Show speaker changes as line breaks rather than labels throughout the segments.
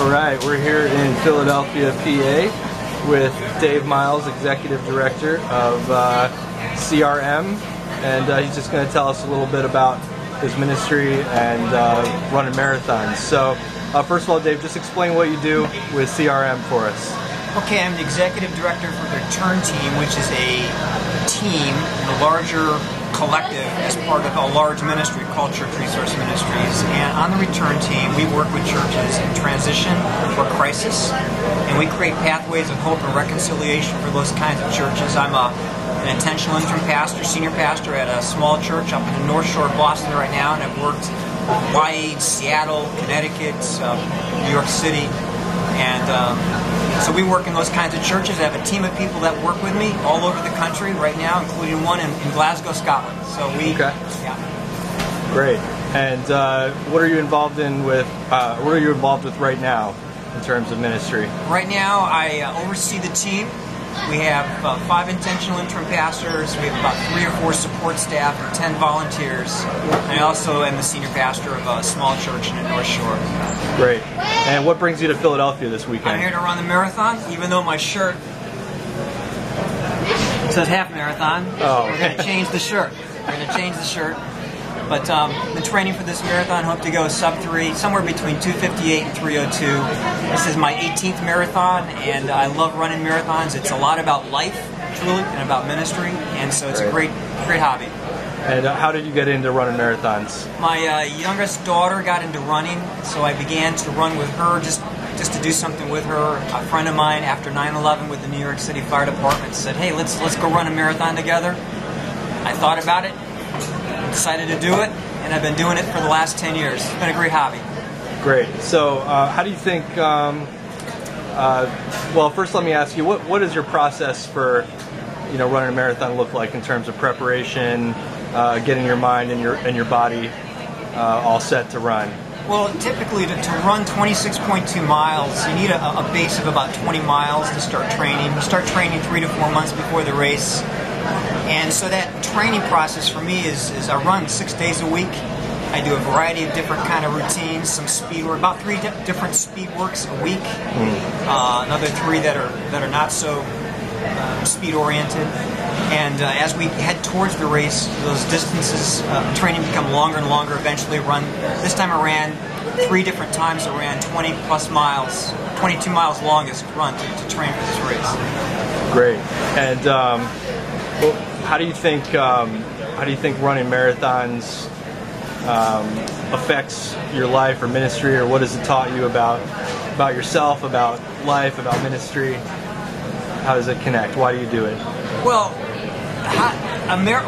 Alright, we're here in Philadelphia, PA with Dave Miles, Executive Director of CRM, and he's just going to tell us a little bit about his ministry and running marathons. So first of all, Dave, just explain what you do with CRM for us.
Okay, I'm the Executive Director for the Return Team, which is a team, a larger collective as part of a large ministry called Church Resource Ministries. And on the Return Team, we work with churches in transition or crisis, and we create pathways of hope and reconciliation for those kinds of churches. I'm an intentional interim pastor, senior pastor at a small church up in the North Shore of Boston right now, and I've worked wide, Seattle, Connecticut, New York City, and so we work in those kinds of churches. I have a team of people that work with me all over the country right now, including one in Glasgow, Scotland. So we,
okay.
Yeah.
Great. And what are you involved in with? What are you involved with right now in terms of ministry? Right
now, I oversee the team. We have 5 intentional interim pastors. We have about 3 or 4 support staff and 10 volunteers. I also am the senior pastor of a small church in the North Shore.
Great. And what brings you to Philadelphia this weekend?
I'm here to run the marathon, even though my shirt says half marathon.
Oh.
We're going to change the shirt. But the training for this marathon, hope to go sub-3, somewhere between 2:58 and 3:02. This is my 18th marathon, and I love running marathons. It's a lot about life, truly, and about ministry, and so it's a great hobby.
And how did you get into running marathons?
My youngest daughter got into running, so I began to run with her just to do something with her. A friend of mine, after 9/11 with the New York City Fire Department, said, "Hey, let's go run a marathon together." I thought about it, decided to do it, and I've been doing it for the last 10 years. It's been a great hobby.
Great. So how do you think, well, first let me ask you, what is your process for running a marathon look like in terms of preparation, getting your mind and your body all set to run?
Well, typically to run 26.2 miles, you need a base of about 20 miles to start training. You start training 3 to 4 months before the race. And so that training process for me is I run 6 days a week. I do a variety of different kind of routines, some speed work, about 3 different speed works a week, another 3 that are not so speed oriented. And as we head towards the race, those distances, training become longer and longer. Eventually this time I ran 3 different times. I ran 20 plus miles, 22 miles longest run to train for this race.
Great. And well, how do you think running marathons affects your life or ministry, or what has it taught you about yourself, about life, about ministry? How does it connect? Why do you do it?
Well,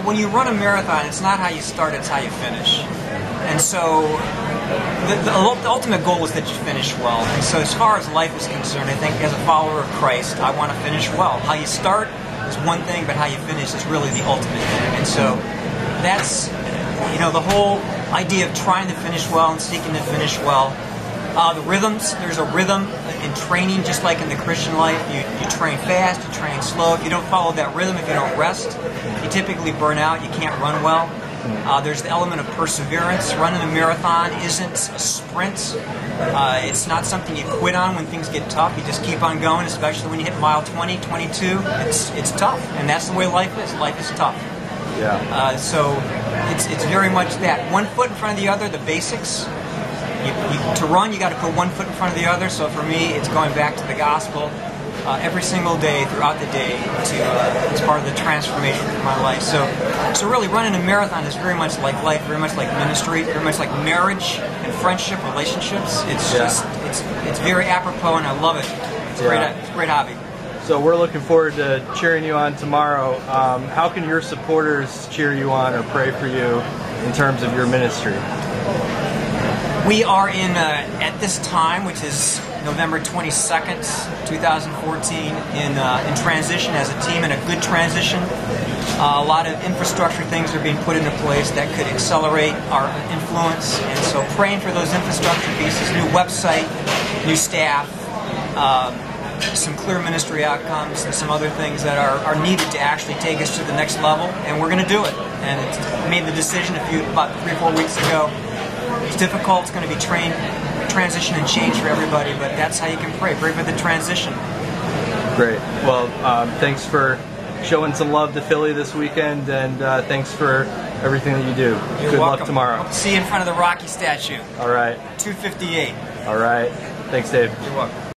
when you run a marathon, it's not how you start, it's how you finish. And so the ultimate goal is that you finish well. And so as far as life is concerned, I think as a follower of Christ, I want to finish well. How you start is one thing, but how you finish is really the ultimate thing. And so that's, the whole idea of trying to finish well and seeking to finish well. The rhythms, there's a rhythm in training, just like in the Christian life. You train fast, you train slow. If you don't follow that rhythm, if you don't rest, you typically burn out, you can't run well. There's the element of perseverance. Running a marathon isn't a sprint. It's not something you quit on when things get tough. You just keep on going, especially when you hit mile 20, 22. It's tough, and that's the way life is. Life is tough.
Yeah.
So it's very much that. One foot in front of the other, the basics. To run, you got to put one foot in front of the other. So for me, it's going back to the gospel every single day, throughout the day, it's part of the transformation of my life. So really, running a marathon is very much like life, very much like ministry, very much like marriage and friendship, relationships. It's it's very apropos, and I love it. It's a great hobby.
So we're looking forward to cheering you on tomorrow. How can your supporters cheer you on or pray for you in terms of your ministry?
We are at this time, which is November 22nd, 2014, in transition as a team, in a good transition. A lot of infrastructure things are being put into place that could accelerate our influence, and so praying for those infrastructure pieces, new website, new staff, some clear ministry outcomes, and some other things that are needed to actually take us to the next level, and we're going to do it. And I made the decision about 3 or 4 weeks ago. It's difficult. It's going to be training transition and change for everybody, but that's how you can pray. Pray for the transition.
Great. Well, thanks for showing some love to Philly this weekend, and thanks for everything that you do.
You're
Good
welcome.
luck tomorrow.
Hope to see you in front of the Rocky statue.
All right.
258.
All right. Thanks, Dave.
You're welcome.